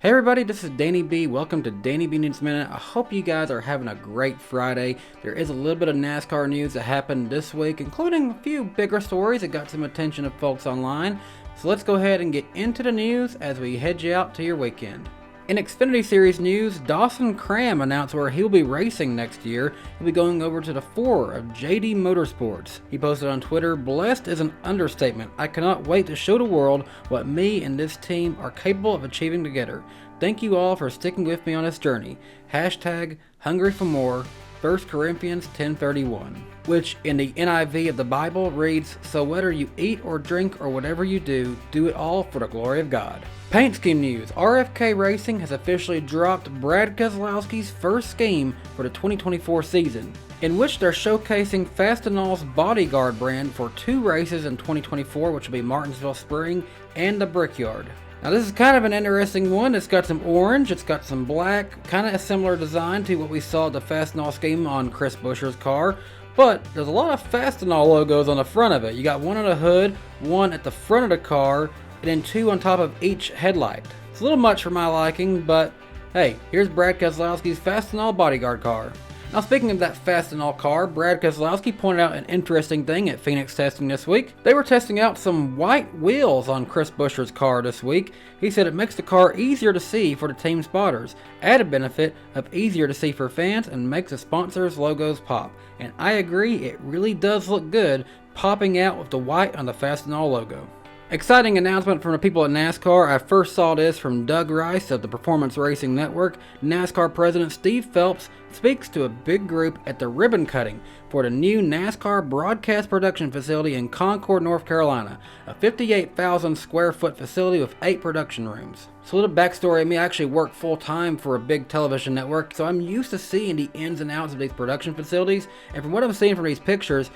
Hey everybody, this is Danny B. Welcome to Danny B News Minute. I hope you guys are having a great Friday. There is a little bit of NASCAR news that happened this week, including a few bigger stories that got some attention of folks online. So let's go ahead and get into the news as we head you out to your weekend. In Xfinity Series news, Dawson Cram announced where he'll be racing next year. He'll be going over to the 4 of JD Motorsports. He posted on Twitter, "Blessed is an understatement. I cannot wait to show the world what me and this team are capable of achieving together. Thank you all for sticking with me on this journey. Hashtag hungry for more. 1 Corinthians 10:31, which in the NIV of the Bible reads, "So whether you eat or drink or whatever you do, do it all for the glory of God." Paint scheme news. RFK Racing has officially dropped Brad Keselowski's first scheme for the 2024 season, in which they're showcasing Fastenal's Bodyguard brand for 2 races in 2024, which will be Martinsville Spring and the Brickyard. Now this is kind of an interesting one. It's got some orange, it's got some black, kind of a similar design to what we saw at the Fastenal scheme on Chris Buescher's car, but there's a lot of Fastenal logos on the front of it. You got one on the hood, one at the front of the car, and then 2 on top of each headlight. It's a little much for my liking, but hey, here's Brad Keselowski's Fastenal Bodyguard car. Now speaking of that Fastenal car, Brad Keselowski pointed out an interesting thing at Phoenix testing this week. They were testing out some white wheels on Chris Buescher's car this week. He said it makes the car easier to see for the team spotters, added benefit of easier to see for fans, and makes the sponsors' logos pop. And I agree, it really does look good popping out with the white on the Fastenal logo. Exciting announcement from the people at NASCAR. I first saw this from Doug Rice of the Performance Racing Network. NASCAR President Steve Phelps speaks to a big group at the ribbon cutting for the new NASCAR broadcast production facility in Concord, North Carolina, a 58,000 square foot facility with 8 production rooms. So a little backstory of me, I actually work full time for a big television network, so I'm used to seeing the ins and outs of these production facilities, and from what I'm seeing from these pictures,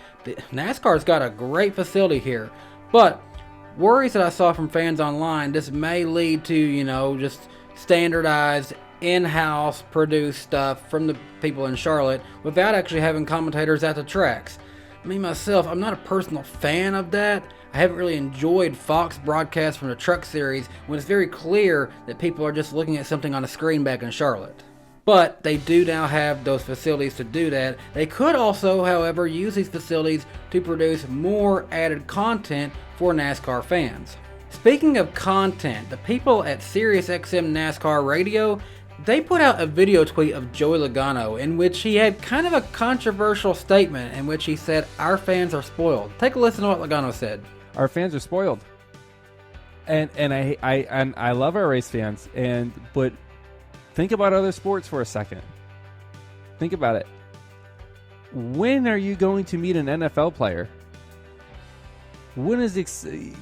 NASCAR's got a great facility here. But worries that I saw from fans online, this may lead to, just standardized in-house produced stuff from the people in Charlotte without actually having commentators at the tracks. Me myself, I'm not a personal fan of that. I haven't really enjoyed Fox broadcasts from the Truck Series when it's very clear that people are just looking at something on a screen back in Charlotte. But they do now have those facilities to do that. They could also, however, use these facilities to produce more added content for NASCAR fans. Speaking of content, the people at SiriusXM NASCAR Radio, they put out a video tweet of Joey Logano in which he had kind of a controversial statement in which he said, "Our fans are spoiled." Take a listen to what Logano said. Our fans are spoiled. And I love our race fans, but think about other sports for a second. Think about it. When are you going to meet an NFL player?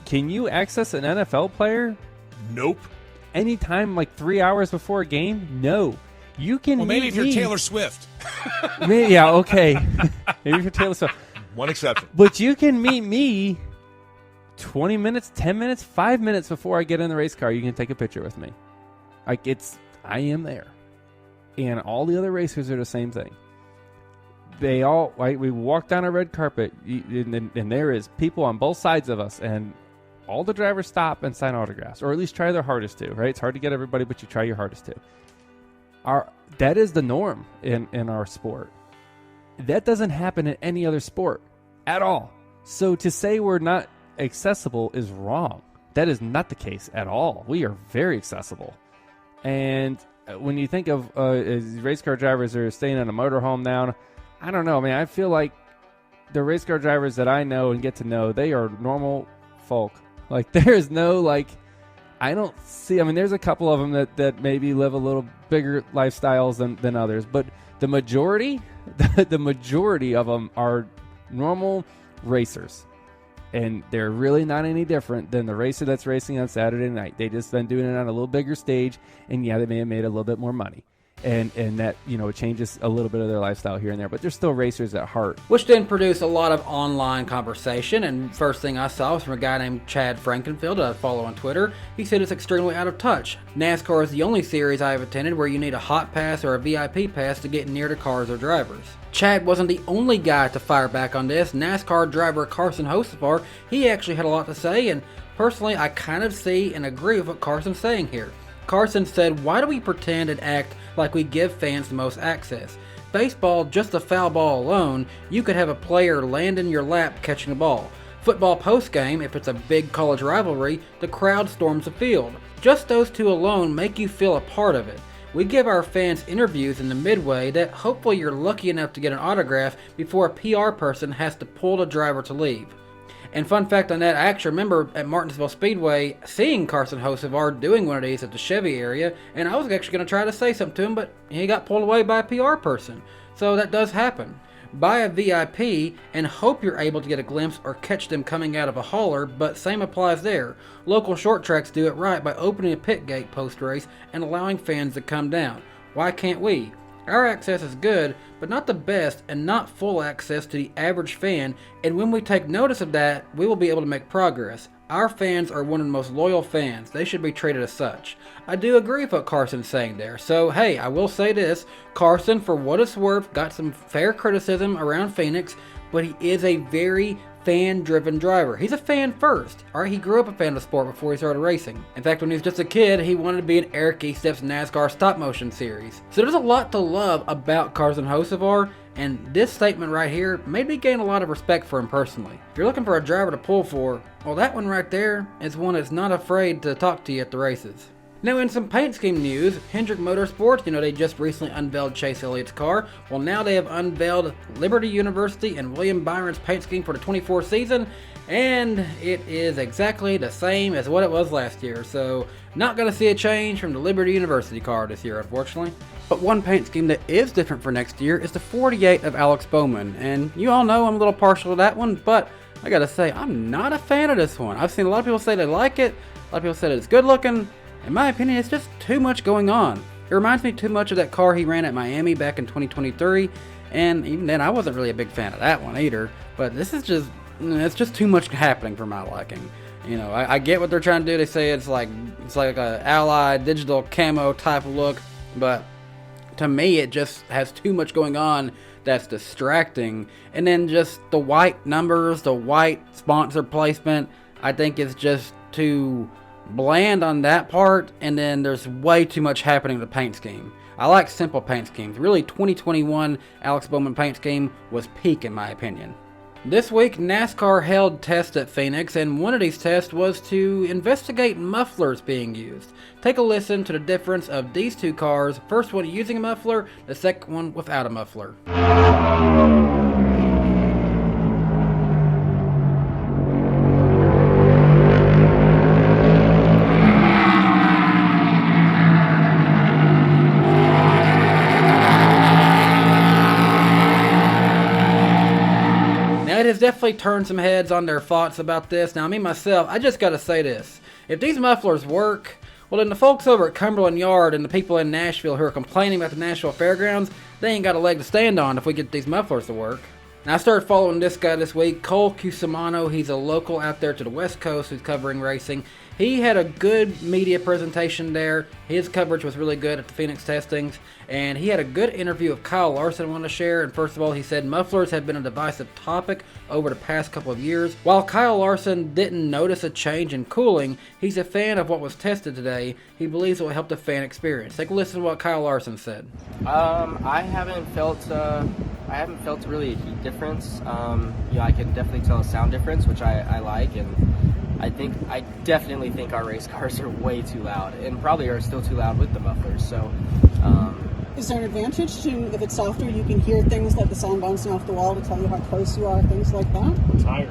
Can you access an NFL plaer? Nope. Anytime, like 3 hours before a game? No. You can. Well, maybe if you're Taylor Swift. Yeah, okay. Maybe if you're Taylor Swift. One exception. But you can meet me 20 minutes, 10 minutes, 5 minutes before I get in the race car. You can take a picture with me. I am there. And all the other racers are the same thing. We walk down a red carpet, and there is people on both sides of us, and all the drivers stop and sign autographs, or at least try their hardest to, right? It's hard to get everybody, but you try your hardest to. That is the norm in our sport. That doesn't happen in any other sport at all. So to say we're not accessible is wrong. That is not the case at all. We are very accessible. And when you think of race car drivers that are staying in a motorhome now, I don't know. I mean, I feel like the race car drivers that I know and get to know, they are normal folk. Like, there is no, I don't see, there's a couple of them that maybe live a little bigger lifestyles than others, but the majority, the majority of them are normal racers. And they're really not any different than the racer that's racing on Saturday night. They just been doing it on a little bigger stage, and yeah, they may have made a little bit more money. And that, it changes a little bit of their lifestyle here and there, but they're still racers at heart. Which did produce a lot of online conversation, and first thing I saw was from a guy named Chad Frankenfield that I follow on Twitter. He said it's extremely out of touch. NASCAR is the only series I have attended where you need a hot pass or a VIP pass to get near the cars or drivers. Chad wasn't the only guy to fire back on this. NASCAR driver Carson Hocevar, he actually had a lot to say, and personally I kind of see and agree with what Carson's saying here. Carson said, "Why do we pretend and act like we give fans the most access? Baseball, just a foul ball alone, you could have a player land in your lap catching a ball. Football postgame, if it's a big college rivalry, the crowd storms the field. Just those two alone make you feel a part of it. We give our fans interviews in the midway that hopefully you're lucky enough to get an autograph before a PR person has to pull the driver to leave." And fun fact on that, I actually remember at Martinsville Speedway seeing Carson Hocevar doing one of these at the Chevy area, and I was actually going to try to say something to him, but he got pulled away by a PR person. So that does happen. Buy a VIP and hope you're able to get a glimpse or catch them coming out of a hauler, but same applies there. Local short tracks do it right by opening a pit gate post-race and allowing fans to come down. Why can't we? Our access is good, but not the best and not full access to the average fan, and when we take notice of that, we will be able to make progress. Our fans are one of the most loyal fans. They should be treated as such. I do agree with what Carson's saying there. So, hey, I will say this. Carson, for what it's worth, got some fair criticism around Phoenix, but he is a very fan-driven driver. He's a fan first. Alright, he grew up a fan of the sport before he started racing. In fact, when he was just a kid, he wanted to be in Eric Esteff's NASCAR stop-motion series. So there's a lot to love about Carson Hocevar, and this statement right here made me gain a lot of respect for him personally. If you're looking for a driver to pull for, well, that one right there is one that's not afraid to talk to you at the races. Now, in some paint scheme news, Hendrick Motorsports, they just recently unveiled Chase Elliott's car. Well, now they have unveiled Liberty University and William Byron's paint scheme for the 24 season, and it is exactly the same as what it was last year. So, not going to see a change from the Liberty University car this year, unfortunately. But one paint scheme that is different for next year is the 48 of Alex Bowman, and you all know I'm a little partial to that one, but I gotta say, I'm not a fan of this one. I've seen a lot of people say they like it, a lot of people say that it's good looking. In my opinion, it's just too much going on. It reminds me too much of that car he ran at Miami back in 2023, and even then I wasn't really a big fan of that one either, but this is just, it's just too much happening for my liking. I get what they're trying to do. They say it's like a Ally digital camo type of look, but to me it just has too much going on that's distracting. And then just the white numbers, the white sponsor placement, I think is just too bland on that part, and then there's way too much happening in the paint scheme. I like simple paint schemes. Really, 2021 Alex Bowman paint scheme was peak in my opinion. This week, NASCAR held tests at Phoenix, and one of these tests was to investigate mufflers being used. Take a listen to the difference of these two cars, first one using a muffler, the second one without a muffler. It has definitely turned some heads on their thoughts about this. Now, me myself, I just gotta say this. If these mufflers work, well, then the folks over at Cumberland Yard and the people in Nashville who are complaining about the Nashville Fairgrounds, they ain't got a leg to stand on if we get these mufflers to work. Now, I started following this guy this week, Cole Cusimano. He's a local out there to the West Coast who's covering racing. He had a good media presentation there. His coverage was really good at the Phoenix testings. And he had a good interview with Kyle Larson I want to share. And first of all, he said mufflers have been a divisive topic over the past couple of years. While Kyle Larson didn't notice a change in cooling, he's a fan of what was tested today. He believes it will help the fan experience. Take a listen to what Kyle Larson said. I haven't felt really a heat difference. I can definitely tell a sound difference, which I like, and I definitely think our race cars are way too loud, and probably are still too loud with the mufflers. So, is there an advantage to, if it's softer, you can hear things like the sound bouncing off the wall to tell you how close you are, things like that? Tires.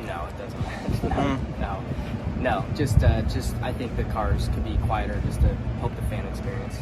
No, it doesn't matter. No. Just I think the cars could be quieter just to help the fan experience.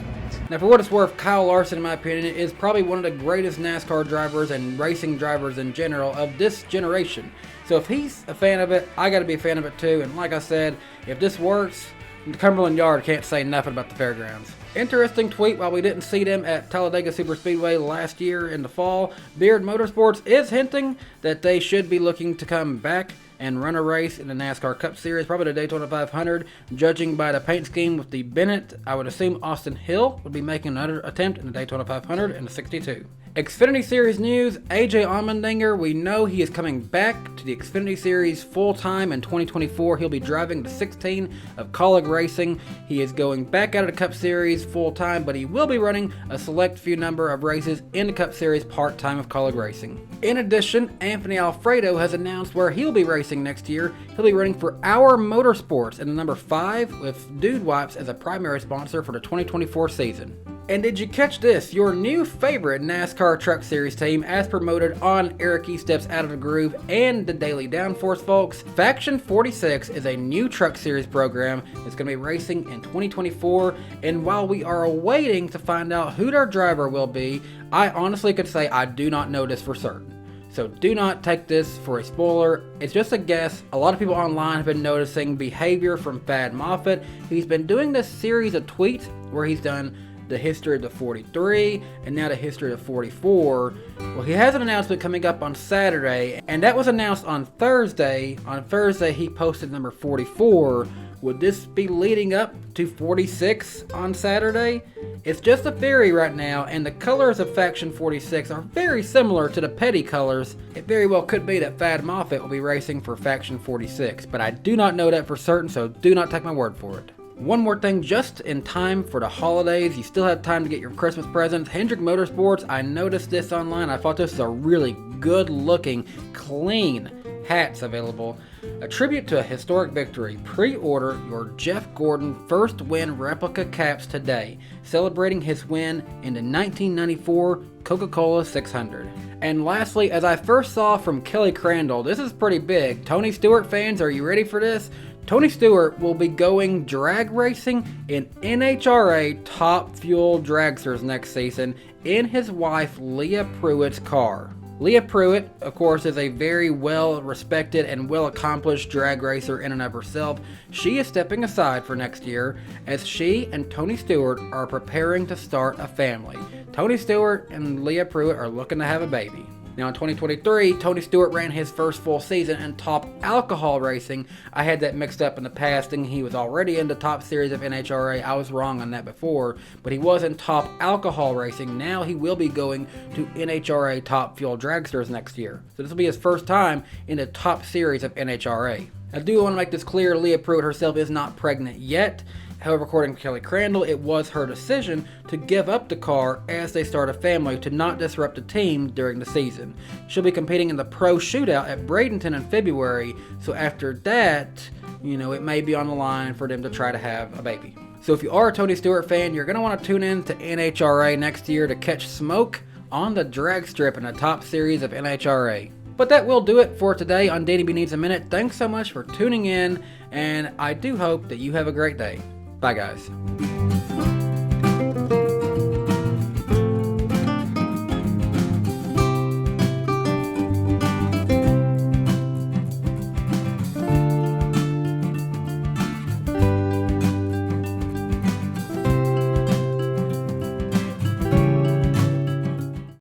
Now, for what it's worth, Kyle Larson, in my opinion, is probably one of the greatest NASCAR drivers and racing drivers in general of this generation. So if he's a fan of it, I got to be a fan of it too. And like I said, if this works, the Cumberland Yard can't say nothing about the fairgrounds. Interesting tweet, while we didn't see them at Talladega Superspeedway last year in the fall, Beard Motorsports is hinting that they should be looking to come back and run a race in the NASCAR Cup Series, probably the Daytona 500. Judging by the paint scheme with the Bennett, I would assume Austin Hill would be making another attempt in the Daytona 500 and the 62. Xfinity Series news, AJ Allmendinger, we know he is coming back to the Xfinity Series full-time in 2024. He'll be driving the 16 of Kaulig Racing. He is going back out of the Cup Series full-time, but he will be running a select few number of races in the Cup Series part-time of Kaulig Racing. In addition, Anthony Alfredo has announced where he'll be racing next year. He'll be running for Our Motorsports in the number 5 with Dude Wipes as a primary sponsor for the 2024 season. And did you catch this? Your new favorite NASCAR Truck Series team, as promoted on Eric E. Steps Out of the Groove and the Daily Downforce, folks. Faction 46 is a new Truck Series program that's going to be racing in 2024. And while we are waiting to find out who their driver will be, I honestly could say I do not know this for certain. So do not take this for a spoiler. It's just a guess. A lot of people online have been noticing behavior from Thad Moffitt. He's been doing this series of tweets where he's done the history of the 43, and now the history of 44. Well, he has an announcement coming up on Saturday, and that was announced on Thursday. On Thursday, he posted number 44. Would this be leading up to 46 on Saturday? It's just a theory right now, and the colors of Faction 46 are very similar to the Petty colors. It very well could be that Thad Moffitt will be racing for Faction 46, but I do not know that for certain, so do not take my word for it. One more thing, just in time for the holidays, you still have time to get your Christmas presents. Hendrick Motorsports, I noticed this online. I thought this was a really good looking, clean hats available. A tribute to a historic victory. Pre-order your Jeff Gordon first win replica caps today, celebrating his win in the 1994 Coca-Cola 600. And lastly, as I first saw from Kelly Crandall, this is pretty big. Tony Stewart fans, are you ready for this? Tony Stewart will be going drag racing in NHRA Top Fuel Dragsters next season in his wife Leah Pruitt's car. Leah Pruitt, of course, is a very well-respected and well-accomplished drag racer in and of herself. She is stepping aside for next year as she and Tony Stewart are preparing to start a family. Tony Stewart and Leah Pruitt are looking to have a baby. Now in 2023, Tony Stewart ran his first full season in Top Alcohol Racing. I had that mixed up in the past, and he was already in the Top Series of NHRA. I was wrong on that before, but he was in Top Alcohol Racing. Now he will be going to NHRA Top Fuel Dragsters next year. So this will be his first time in the Top Series of NHRA. I do want to make this clear, Leah Pruitt herself is not pregnant yet. However, according to Kelly Crandall, it was her decision to give up the car as they start a family to not disrupt the team during the season. She'll be competing in the Pro Shootout at Bradenton in February, so after that, it may be on the line for them to try to have a baby. So if you are a Tony Stewart fan, you're going to want to tune in to NHRA next year to catch smoke on the drag strip in the Top Series of NHRA. But that will do it for today on Danny B Needs a Minute. Thanks so much for tuning in, and I do hope that you have a great day. Bye, guys.